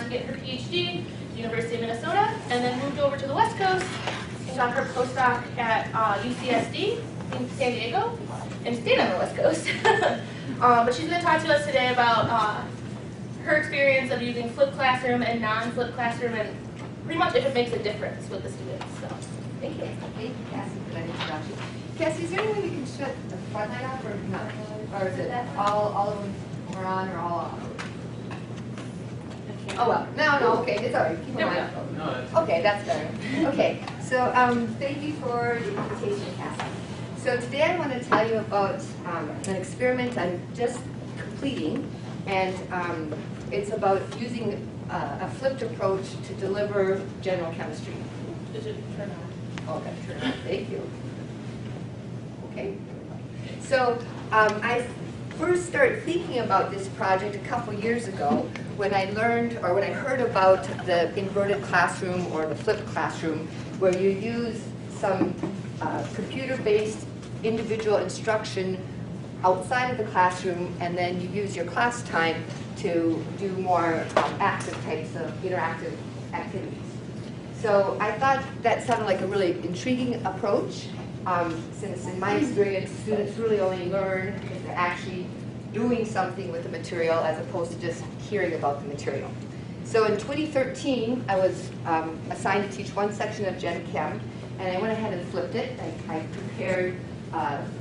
to get her PhD at the University of Minnesota, and then moved over to the West Coast and got her postdoc at UCSD in San Diego, and stayed on the West Coast. But she's going to talk to us today about her experience of using flipped classroom and non-flipped classroom, and pretty much if it makes a difference with the students. So, thank you. Thank you, Cassie, for that introduction. Cassie, is there any way we can shut the front light off, or not? Or is it all of them are on or all off? Oh, well, no, okay, it's all right. Keep them on. Okay, that's better. Okay, so thank you for the invitation, Cassie. So today I want to tell you about an experiment I'm just completing, and it's about using a flipped approach to deliver general chemistry. Does it turn on? Okay, turn on. Thank you. Okay. So I first started thinking about this project a couple years ago when I learned, or when I heard about the inverted classroom or the flipped classroom, where you use some computer-based individual instruction outside of the classroom, and then you use your class time to do more active types of interactive activities. So I thought that sounded like a really intriguing approach, since in my experience, students really only learn if they're actually doing something with the material as opposed to just hearing about the material. So in 2013, I was assigned to teach one section of Gen Chem, and I went ahead and flipped it. I prepared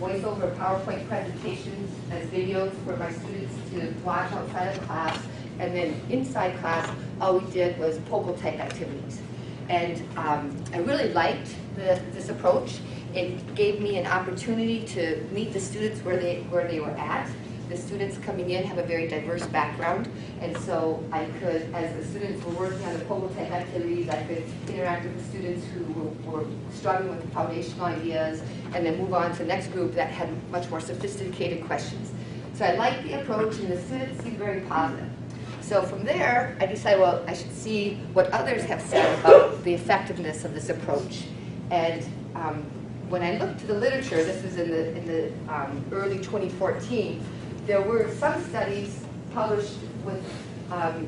voiceover PowerPoint presentations as videos for my students to watch outside of class, and then inside class, all we did was POCL type activities. And I really liked this approach. It gave me an opportunity to meet the students where they were at. The students coming in have a very diverse background, and so I could, as the students were working on the POCL type activities, I could interact with the students who were struggling with foundational ideas, and then move on to the next group that had much more sophisticated questions. So I liked the approach, and the students seemed very positive. So from there, I decided, well, I should see what others have said about the effectiveness of this approach. And when I looked to the literature, this was in the early 2014, there were some studies published with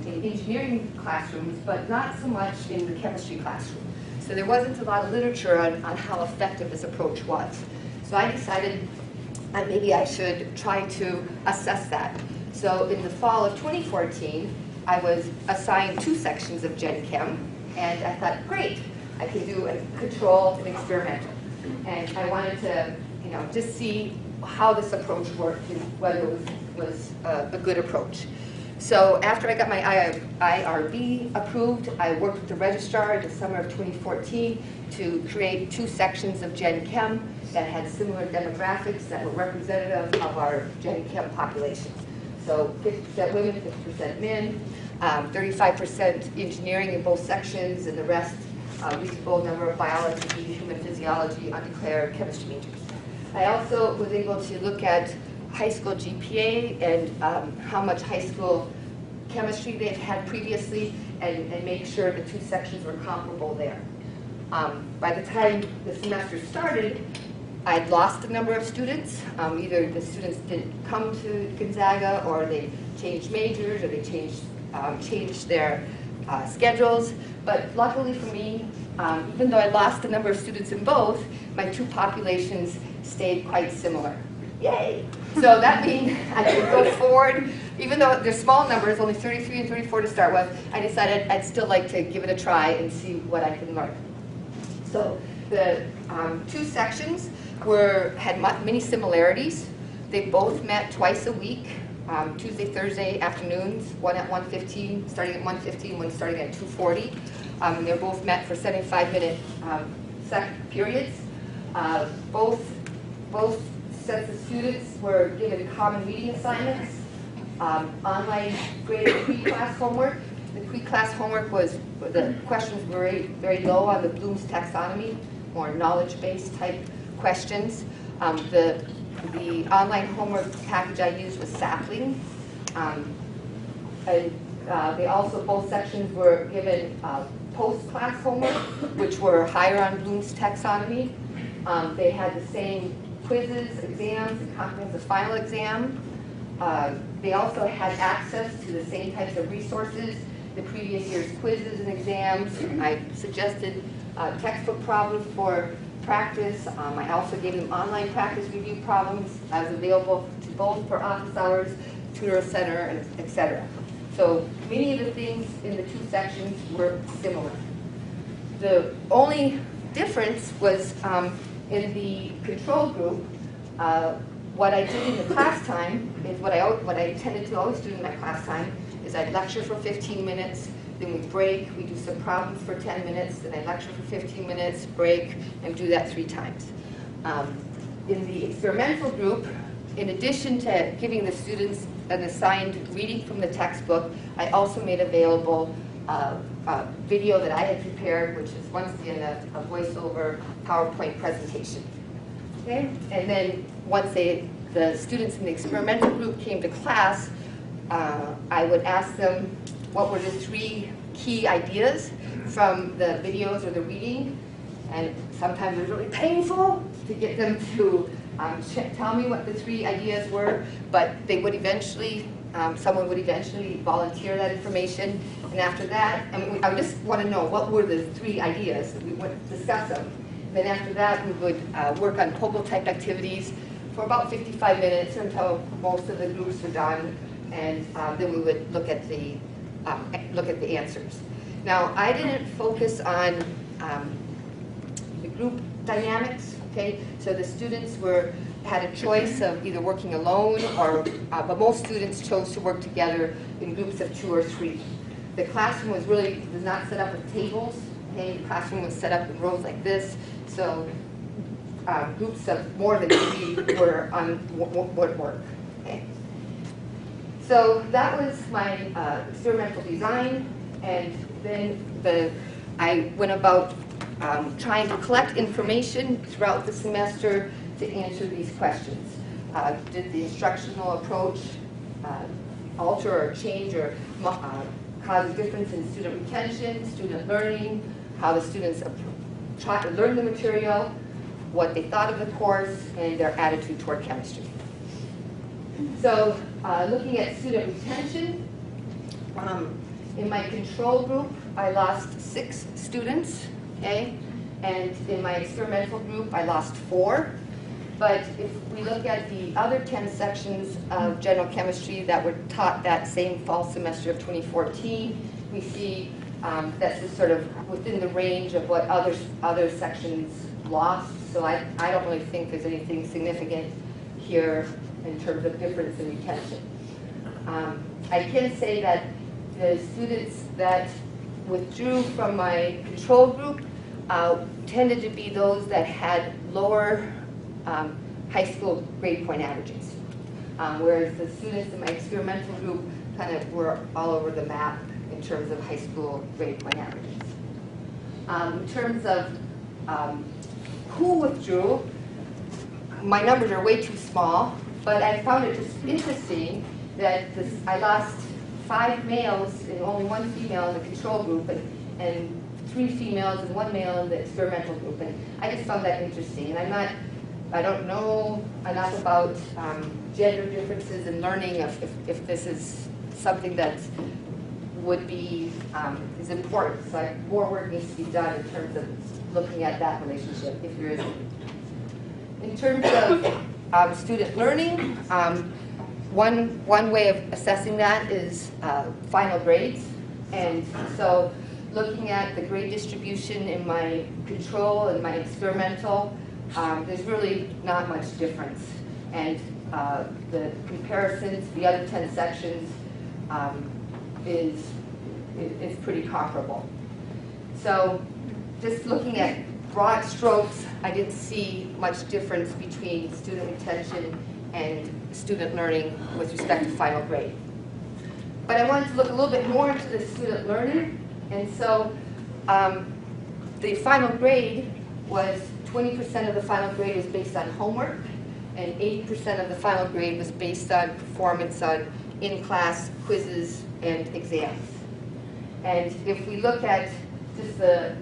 in engineering classrooms, but not so much in the chemistry classroom. So there wasn't a lot of literature on how effective this approach was. So I decided maybe I should try to assess that. So in the fall of 2014, I was assigned 2 sections of Gen Chem, and I thought, great, I can do a controlled and experimental. And I wanted to, just see how this approach worked and whether it was a good approach. So after I got my IRB approved, I worked with the registrar in the summer of 2014 to create 2 sections of Gen Chem that had similar demographics that were representative of our Gen Chem population. So 50% women, 50% men, 35% engineering in both sections, and the rest, a reasonable number of biology, human physiology, undeclared chemistry majors. I also was able to look at high school GPA and how much high school chemistry they've had previously, and make sure the 2 sections were comparable there. By the time the semester started, I'd lost a number of students. Either the students didn't come to Gonzaga, or they changed majors, or they changed their schedules. But luckily for me, even though I lost a number of students in both, my 2 populations stayed quite similar. Yay! So that means I could go forward, even though they're small numbers, only 33 and 34 to start with, I decided I'd still like to give it a try and see what I can learn. So the 2 sections had many similarities. They both met twice a week, Tuesday, Thursday afternoons, one at 1:15, starting at 1:15, one starting at 2:40. They're both met for 75-minute periods. Both sets of students were given common reading assignments, online graded pre-class homework. The pre-class homework the questions were very low on the Bloom's taxonomy, more knowledge-based type questions. The online homework package I used was Sapling. They also, both sections were given post-class homework, which were higher on Bloom's taxonomy. They had the same quizzes, exams, and comprehensive final exam. They also had access to the same types of resources the previous year's quizzes and exams. I suggested textbook problems for practice. I also gave them online practice review problems as available to both for office hours, tutor center, and etc. So many of the things in the two sections were similar. The only difference was in the control group. What I did in the class time is what I tended to always do in my class time is I'd lecture for 15 minutes, then we break, we do some problems for 10 minutes, then I lecture for 15 minutes, break, and do that 3 times. In the experimental group, in addition to giving the students an assigned reading from the textbook, I also made available a video that I had prepared, which is once again a voiceover PowerPoint presentation. Okay? And then once the students in the experimental group came to class, I would ask them what were the 3 key ideas from the videos or the reading. And sometimes it was really painful to get them to tell me what the 3 ideas were, but they would eventually, someone would eventually volunteer that information. And after that, I would just want to know what were the 3 ideas. We would discuss them. Then after that, we would work on Poggle-type activities for about 55 minutes until most of the groups were done, and then we would look at the answers. Now, I didn't focus on the group dynamics. Okay, so the students had a choice of either working alone or, but most students chose to work together in groups of 2 or 3. The classroom was not set up with tables. Okay, the classroom was set up in rows like this. So groups of more than 3 would work. Okay. So that was my experimental design, and then I went about trying to collect information throughout the semester to answer these questions. Did the instructional approach alter or change or cause a difference in student retention, student learning, how the students try to learn the material, what they thought of the course, and their attitude toward chemistry. So looking at student retention, in my control group, I lost 6 students, okay? And in my experimental group, I lost 4. But if we look at the other 10 sections of general chemistry that were taught that same fall semester of 2014, we see that's just sort of within the range of what other sections lost. So I don't really think there's anything significant here in terms of difference in retention. I can say that the students that withdrew from my control group tended to be those that had lower high school grade point averages, whereas the students in my experimental group kind of were all over the map in terms of high school grade point averages. In terms of who withdrew, my numbers are way too small, but I found it just interesting that I lost 5 males and only 1 female in the control group, and 3 females and 1 male in the experimental group. And I just found that interesting. And I don't know enough about gender differences in learning if this is something that would be is important. So more work needs to be done in terms of looking at that relationship, if there is any. In terms of student learning, one way of assessing that is final grades. And so looking at the grade distribution in my control and my experimental, there's really not much difference. And the comparisons, the other 10 sections, is pretty comparable. So just looking at broad strokes, I didn't see much difference between student retention and student learning with respect to final grade. But I wanted to look a little bit more into the student learning, and so the final grade was 20% of the final grade was based on homework, and 80% of the final grade was based on performance on in-class quizzes and exams. And if we look at just the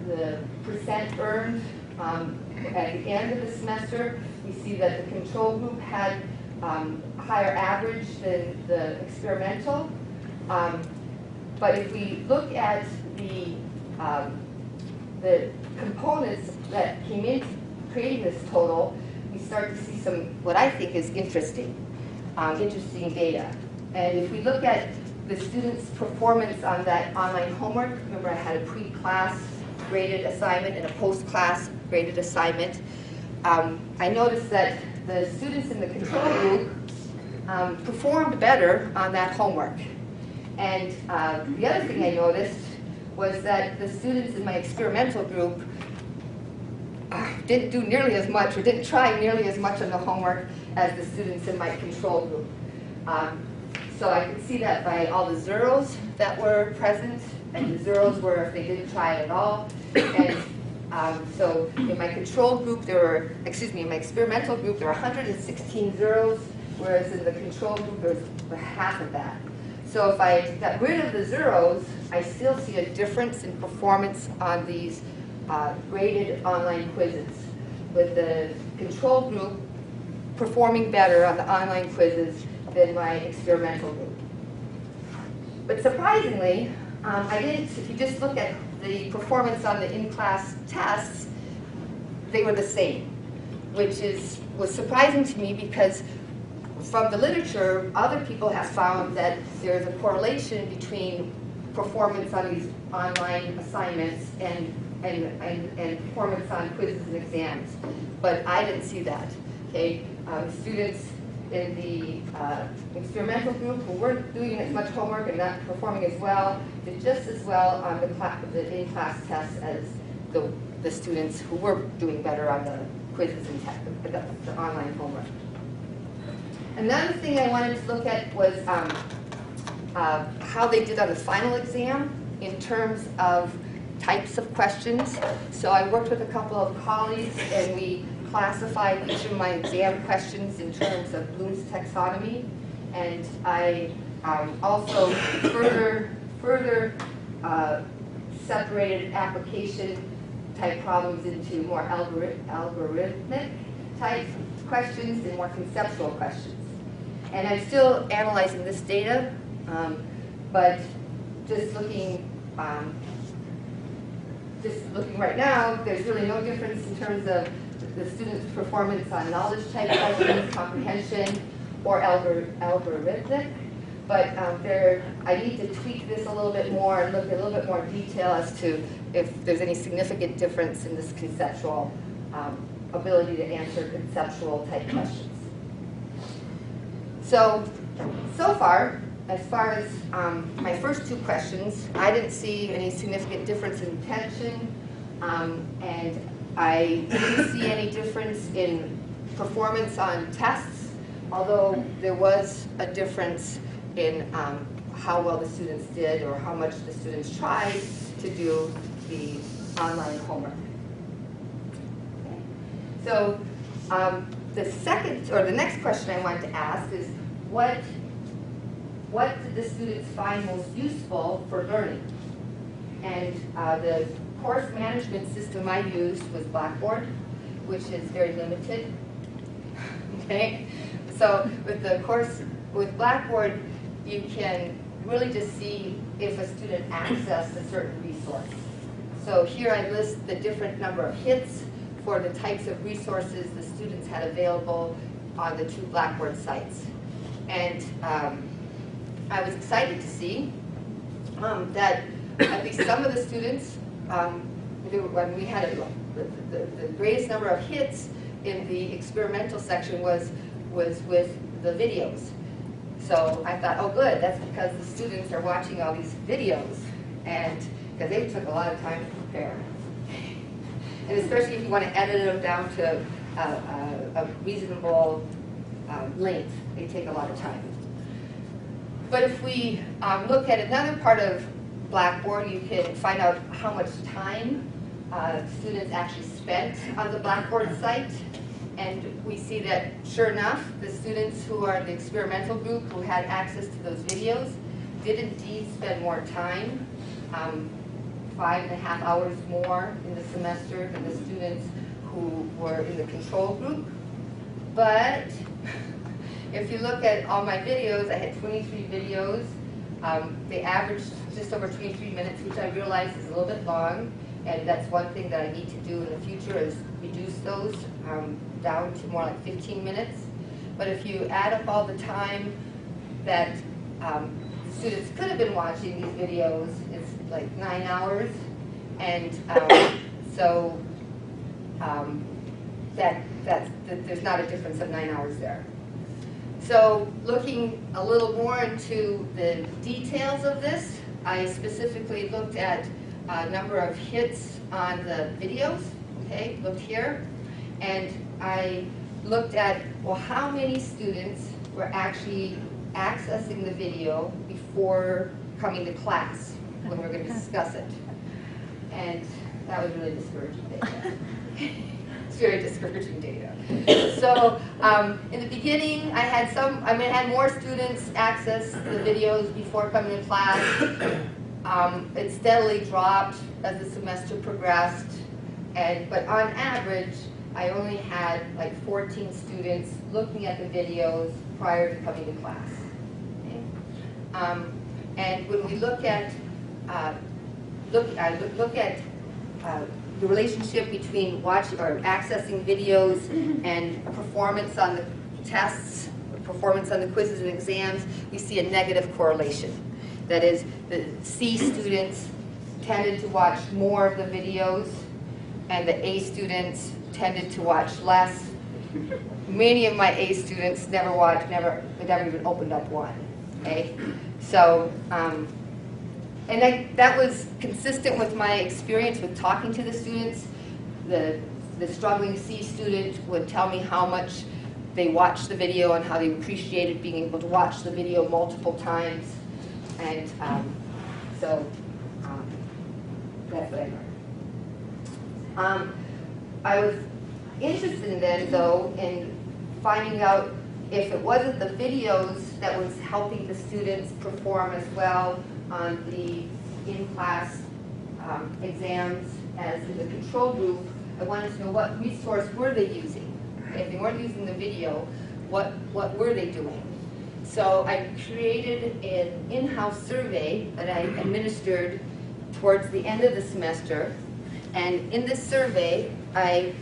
percent earned at the end of the semester, we see that the control group had a higher average than the experimental. But if we look at the components that came into creating this total, we start to see some, what I think is interesting data. And if we look at the students' performance on that online homework, remember I had a pre-class graded assignment and a post-class graded assignment. I noticed that the students in the control group performed better on that homework. And the other thing I noticed was that the students in my experimental group didn't do nearly as much, or didn't try nearly as much on the homework as the students in my control group. So I could see that by all the zeros that were present, and the zeros were if they didn't try it at all. And so in my control group, in my experimental group, there were 116 zeros, whereas in the control group, there was half of that. So if I got rid of the zeros, I still see a difference in performance on these graded online quizzes, with the control group performing better on the online quizzes than my experimental group. But surprisingly, if you just look at the performance on the in-class tests, they were the same, which was surprising to me because from the literature, other people have found that there's a correlation between performance on these online assignments and performance on quizzes and exams. But I didn't see that. Okay, students in the experimental group who weren't doing as much homework and not performing as well did just as well on the in-class tests as the students who were doing better on the quizzes and the online homework. Another thing I wanted to look at was how they did on the final exam in terms of types of questions. So I worked with a couple of colleagues and we classified each of my exam questions in terms of Bloom's taxonomy. And I also further separated application type problems into more algorithmic type questions and more conceptual questions. And I'm still analyzing this data, but just looking right now, there's really no difference in terms of the students' performance on knowledge type questions, comprehension, or algorithmic. But I need to tweak this a little bit more and look at a little bit more detail as to if there's any significant difference in this conceptual ability to answer conceptual type questions. So far as my first two questions, I didn't see any significant difference in retention, and I didn't see any difference in performance on tests, although there was a difference in how well the students did or how much the students tried to do the online homework. Okay. So the next question I wanted to ask is, what did the students find most useful for learning? And the course management system I used was Blackboard, which is very limited. Okay, so with Blackboard, you can really just see if a student accessed a certain resource. So here I list the different number of hits for the types of resources the students had available on the two Blackboard sites. And I was excited to see that at least some of the students, when we had the greatest number of hits in the experimental section was with the videos. So I thought, oh good, that's because the students are watching all these videos, and because they took a lot of time to prepare. And especially if you want to edit them down to a reasonable length, they take a lot of time. But if we look at another part of Blackboard, you can find out how much time students actually spent on the Blackboard site. And we see that, sure enough, the students who are in the experimental group who had access to those videos did indeed spend more time, 5.5 hours more in the semester than the students who were in the control group. But if you look at all my videos, I had 23 videos. The average just over 23 minutes, which I realize is a little bit long, and that's one thing that I need to do in the future is reduce those down to more like 15 minutes. But if you add up all the time that students could have been watching these videos, it's like 9 hours, and so there's not a difference of 9 hours there. So looking a little more into the details of this, I specifically looked at a number of hits on the videos, okay, looked here, and I looked at, well, how many students were actually accessing the video before coming to class when we're going to discuss it. And that was really discouraging data. It's very discouraging data. So in the beginning, I had more students access the videos before coming to class. It steadily dropped as the semester progressed, but on average, I only had like 14 students looking at the videos prior to coming to class. Okay? And when we look at the relationship between watching or accessing videos and performance on the tests, performance on the quizzes and exams, we see a negative correlation. That is, the C students tended to watch more of the videos, and the A students tended to watch less. Many of my A students never even opened up one. Okay, so. And that was consistent with my experience with talking to the students. The struggling C student would tell me how much they watched the video and how they appreciated being able to watch the video multiple times. And so that's what I learned. I was interested then, though, in finding out if it wasn't the videos that was helping the students perform as well on the in-class exams as in the control group. I wanted to know what resource were they using. If they weren't using the video, what were they doing? So I created an in-house survey that I administered towards the end of the semester. And in this survey, I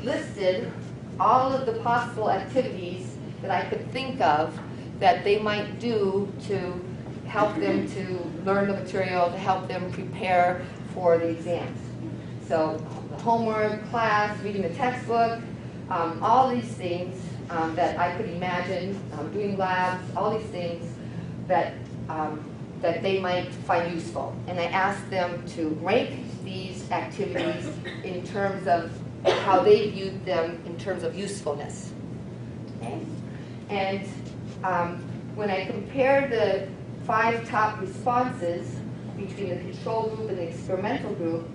listed all of the possible activities that I could think of that they might do to help them to learn the material, to help them prepare for the exams. So the homework, class, reading the textbook, all these things that I could imagine, doing labs, all these things that they might find useful. And I asked them to rank these activities in terms of how they viewed them in terms of usefulness. Okay? And when I compared the 5 top responses between the control group and the experimental group,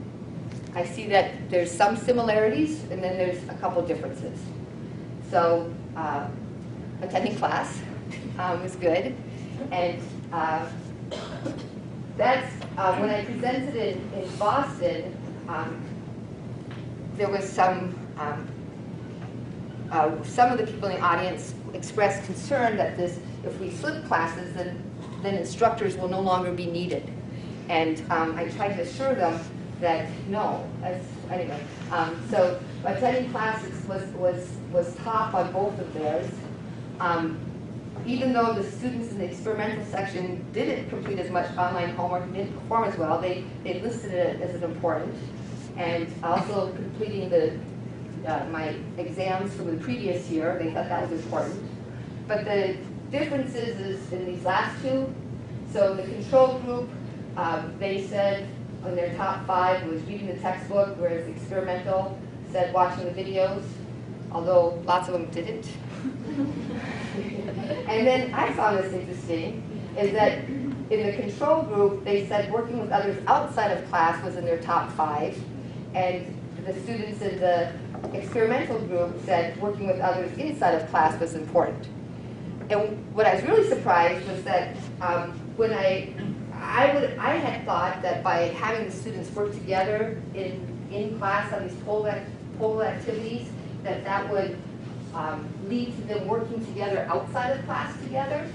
I see that there's some similarities and then there's a couple differences. So attending class was good, and that's when I presented it in Boston, there was some of the people in the audience expressed concern that if we flip classes, then instructors will no longer be needed. And I tried to assure them that no. Anyway, so attending classes was top on both of theirs. Even though the students in the experimental section didn't complete as much online homework and didn't perform as well, they listed it as an important. And also completing my exams from the previous year, they thought that was important. But the differences is in these last two. So the control group, they said on their top 5 was reading the textbook, whereas the experimental said watching the videos, although lots of them didn't. And then I found this interesting, is that in the control group, they said working with others outside of class was in their top 5, and the students in the experimental group said working with others inside of class was important. And what I was really surprised was that when I had thought that by having the students work together in class on these poll activities, that would lead to them working together outside of class together.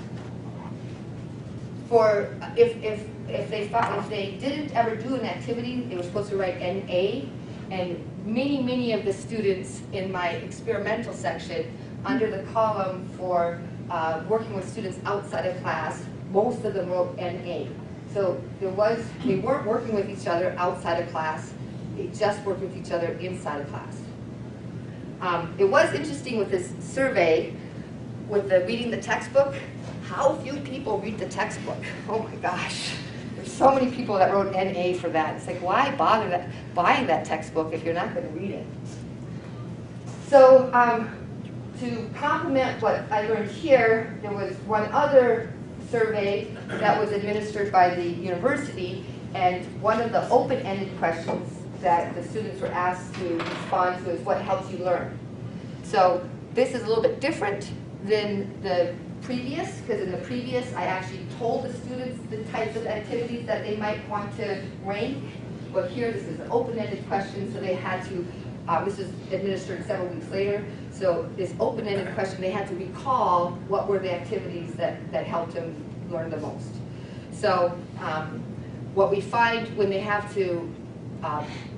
for if they didn't ever do an activity, they were supposed to write NA, and many of the students in my experimental section, under the column for working with students outside of class, most of them wrote NA. So they weren't working with each other outside of class, they just worked with each other inside of class. It was interesting with this survey, with the reading the textbook, how few people read the textbook. Oh my gosh. There's so many people that wrote NA for that. It's like, why bother buying that textbook if you're not going to read it? So to complement what I learned here, there was one other survey that was administered by the university, and one of the open-ended questions that the students were asked to respond to is, what helps you learn? So this is a little bit different than the previous, because in the previous I actually told the students the types of activities that they might want to rank. But here this is an open-ended question, so they had to, this is administered several weeks later, so this open-ended question, they had to recall what were the activities that helped them learn the most. So what we find when they have to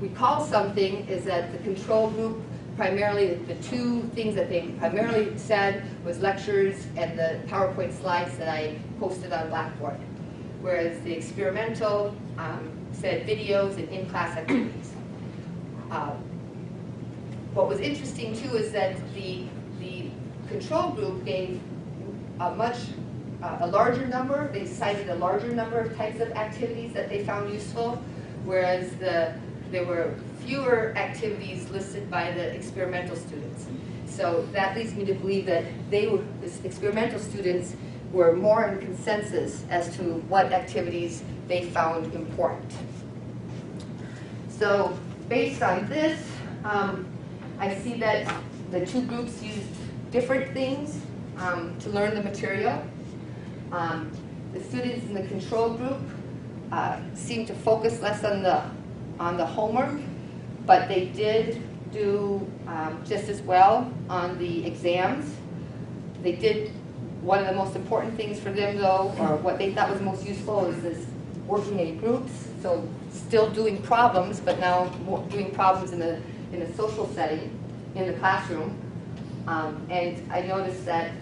recall something is that the control group, primarily the two things that they primarily said was lectures and the PowerPoint slides that I posted on Blackboard. Whereas the experimental said videos and in-class activities. What was interesting too is that the control group gave a larger number. They cited a larger number of types of activities that they found useful, whereas there were fewer activities listed by the experimental students. So that leads me to believe that the experimental students were more in consensus as to what activities they found important. So based on this, I see that the two groups used different things to learn the material. The students in the control group seemed to focus less on the homework, but they did do just as well on the exams. They did, one of the most important things for them though, or what they thought was most useful, is this working in groups. So still doing problems, but now doing problems in a social setting, in the classroom. And I noticed that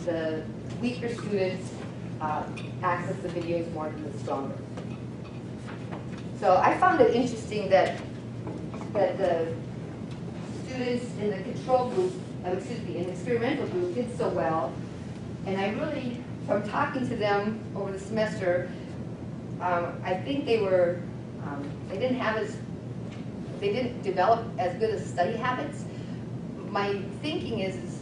the weaker students access the videos more than the stronger. So I found it interesting that the students in the control group, excuse me, in the experimental group did so well. And I really, from talking to them over the semester, I think they didn't develop as good as study habits. My thinking is,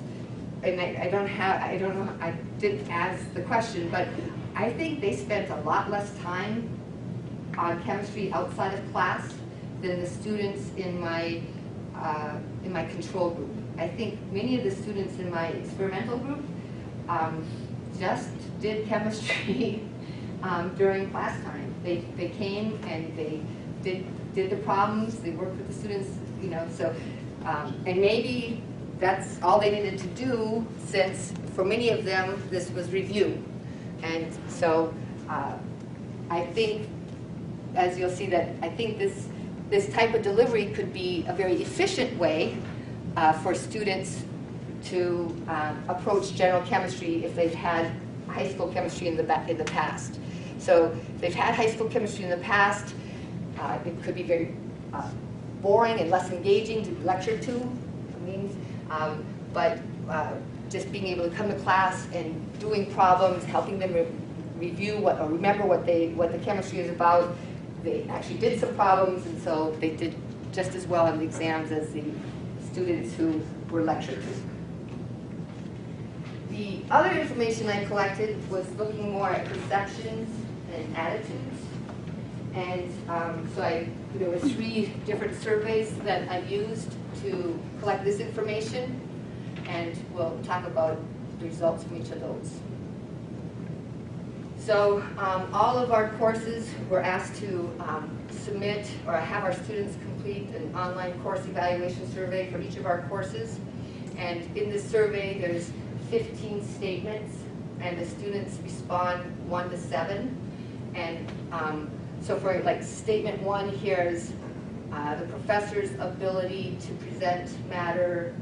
and I don't know, I didn't ask the question, but I think they spent a lot less time on chemistry outside of class than the students in my control group. I think many of the students in my experimental group just did chemistry during class time. They came and they did the problems. They worked with the students, you know. So and maybe that's all they needed to do, since for many of them this was review. And so I think, as you'll see, that I think this type of delivery could be a very efficient way for students to approach general chemistry if they've had high school chemistry in the past. So if they've had high school chemistry in the past, it could be very boring and less engaging to lecture to. But just being able to come to class and doing problems, helping them review or remember what the chemistry is about. They actually did some problems, and so they did just as well on the exams as the students who were lectured to. The other information I collected was looking more at perceptions and attitudes. And so there were 3 different surveys that I used to collect this information, and we'll talk about the results from each of those. So all of our courses were asked to submit or have our students complete an online course evaluation survey for each of our courses. And in this survey, there's 15 statements and the students respond 1 to 7. And so for like statement 1 here is the professor's ability to present matter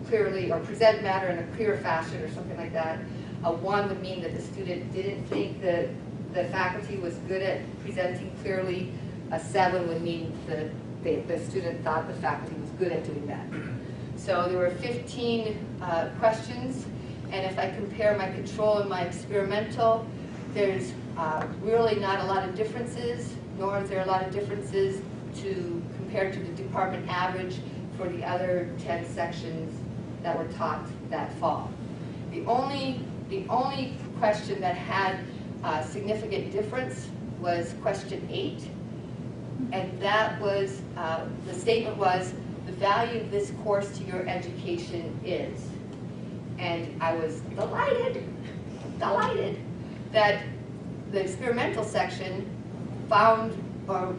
clearly, or present matter in a clear fashion or something like that. A 1 would mean that the student didn't think that the faculty was good at presenting clearly. A 7 would mean that the student thought the faculty was good at doing that. So there were 15 questions, and if I compare my control and my experimental, there's really not a lot of differences, nor is there a lot of differences compared to the department average for the other 10 sections that were taught that fall. The only question that had a significant difference was question 8, and that was, the statement was, the value of this course to your education is. And I was delighted that the experimental section found or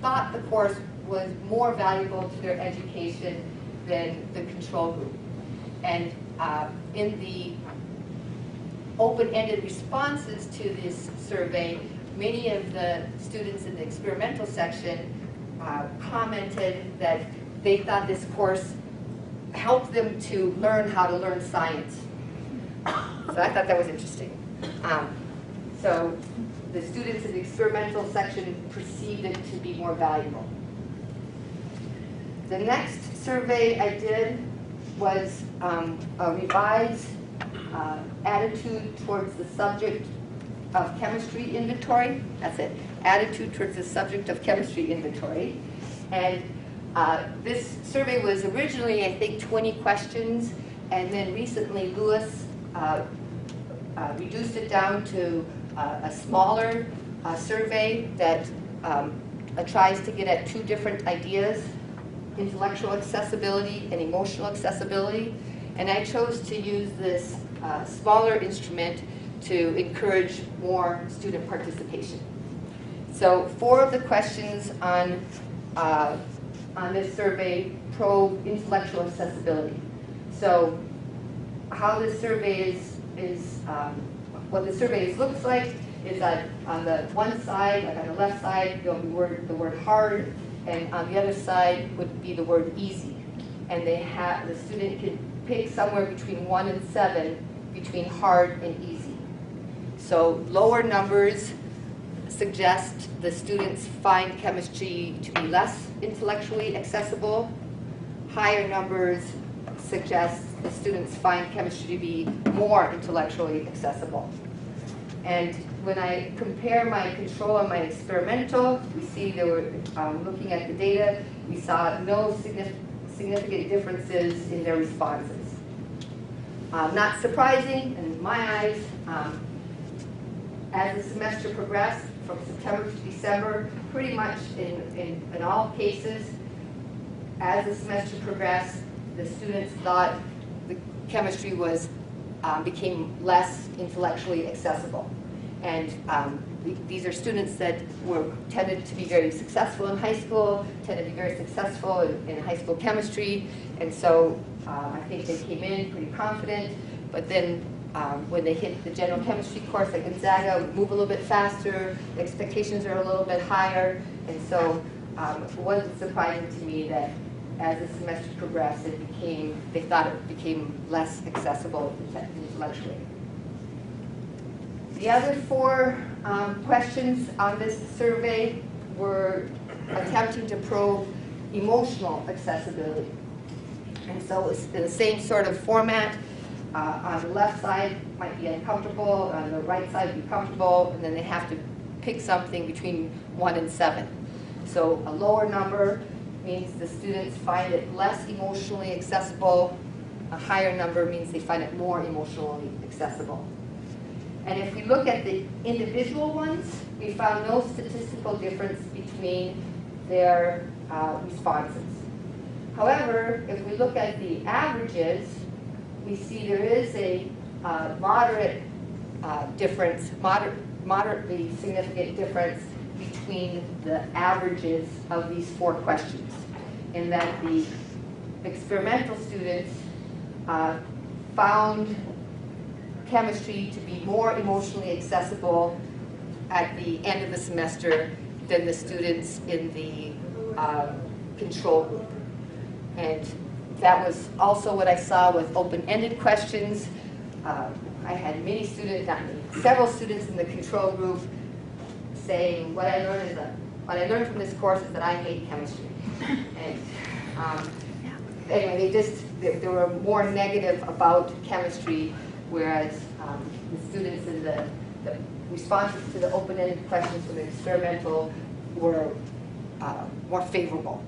thought the course was more valuable to their education than the control group. And in the open-ended responses to this survey, many of the students in the experimental section commented that they thought this course helped them to learn how to learn science. So I thought that was interesting. So the students in the experimental section perceived it to be more valuable. The next survey I did was a revised attitude towards the subject of chemistry inventory. That's it, attitude towards the subject of chemistry inventory. And this survey was originally, I think, 20 questions, and then recently Lewis reduced it down to a smaller survey that tries to get at 2 different ideas, intellectual accessibility and emotional accessibility. And I chose to use this smaller instrument to encourage more student participation. So 4 of the questions on this survey probe intellectual accessibility. So how this survey is what the survey looks like is that on the one side, like on the left side, there'll be the word hard, and on the other side would be the word easy. And the student can pick somewhere between 1 and 7 between hard and easy. So lower numbers suggest the students find chemistry to be less intellectually accessible. Higher numbers suggest the students find chemistry to be more intellectually accessible. And when I compare my control and my experimental, we see there were, looking at the data, we saw no significant differences in their responses. Not surprising in my eyes, as the semester progressed from September to December, pretty much in all cases, as the semester progressed, the students thought the chemistry became less intellectually accessible. And these are students that tended to be very successful in high school, tended to be very successful in high school chemistry, and so I think they came in pretty confident, but then when they hit the general chemistry course at Gonzaga, would move a little bit faster, the expectations are a little bit higher, and so it wasn't surprising to me that as the semester progressed, they thought it became less accessible intellectually. The other 4 questions on this survey were attempting to probe emotional accessibility. And so it's in the same sort of format. On the left side might be uncomfortable, on the right side would be comfortable, and then they have to pick something between 1 and 7. So a lower number means the students find it less emotionally accessible. A higher number means they find it more emotionally accessible. And if we look at the individual ones, we found no statistical difference between their responses. However, if we look at the averages, we see there is a moderate difference, moderately significant difference between the averages of these 4 questions, in that the experimental students found chemistry to be more emotionally accessible at the end of the semester than the students in the control group. And that was also what I saw with open-ended questions. I had many students, not many, several students in the control group saying, what I learned from this course is that I hate chemistry. And anyway, they were more negative about chemistry, whereas the students in the responses to the open-ended questions from the experimental were more favorable.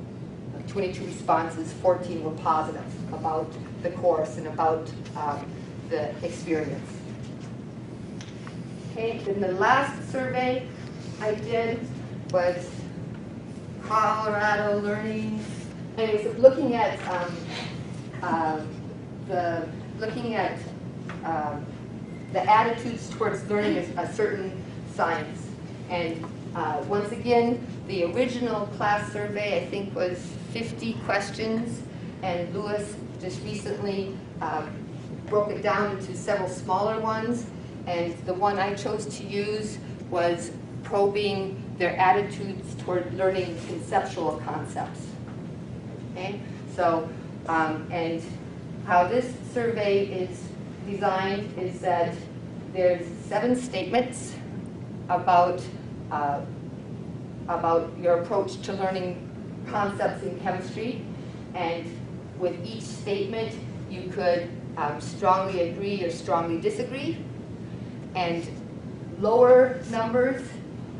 22 responses, 14 were positive about the course and about the experience. Okay, then the last survey I did was Colorado Learning. Anyways, looking at the attitudes towards learning a certain science. And once again, the original class survey, I think, was 50 questions, and Lewis just recently broke it down into several smaller ones. And the one I chose to use was probing their attitudes toward learning conceptual concepts. Okay, so and how this survey is designed is that there's 7 statements about your approach to learning concepts in chemistry, and with each statement you could strongly agree or strongly disagree. And lower numbers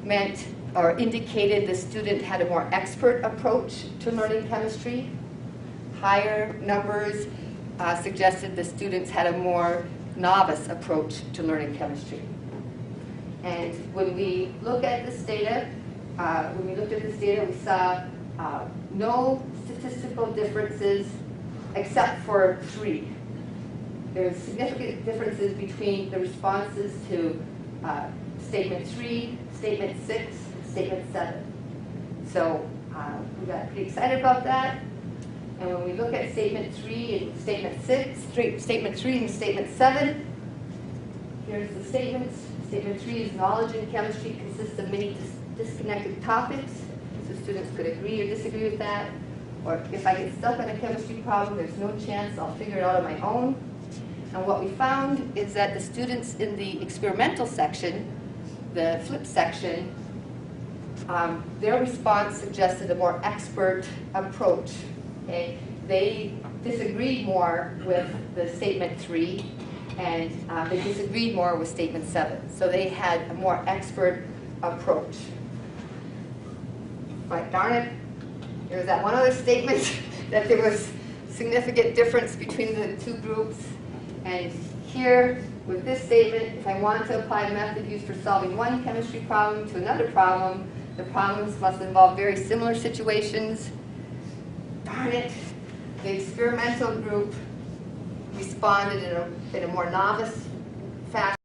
meant or indicated the student had a more expert approach to learning chemistry. Higher numbers suggested the students had a more novice approach to learning chemistry. And when we look at this data, we saw no statistical differences except for 3. There's significant differences between the responses to statement 3, statement 6, statement 7. So we got pretty excited about that. And when we look at statement 3 and statement 6, statement 3 and statement 7, here's the statements. Statement 3 is knowledge in chemistry consists of many disconnected topics. So students could agree or disagree with that. Or if I get stuck on a chemistry problem, there's no chance I'll figure it out on my own. And what we found is that the students in the experimental section, the flip section, their response suggested a more expert approach. Okay? They disagreed more with the statement 3, and they disagreed more with statement 7. So they had a more expert approach. But darn it, there was that one other statement that there was significant difference between the 2 groups. And here, with this statement, if I want to apply a method used for solving one chemistry problem to another problem, the problems must involve very similar situations. Darn it, the experimental group responded in a more novice fashion.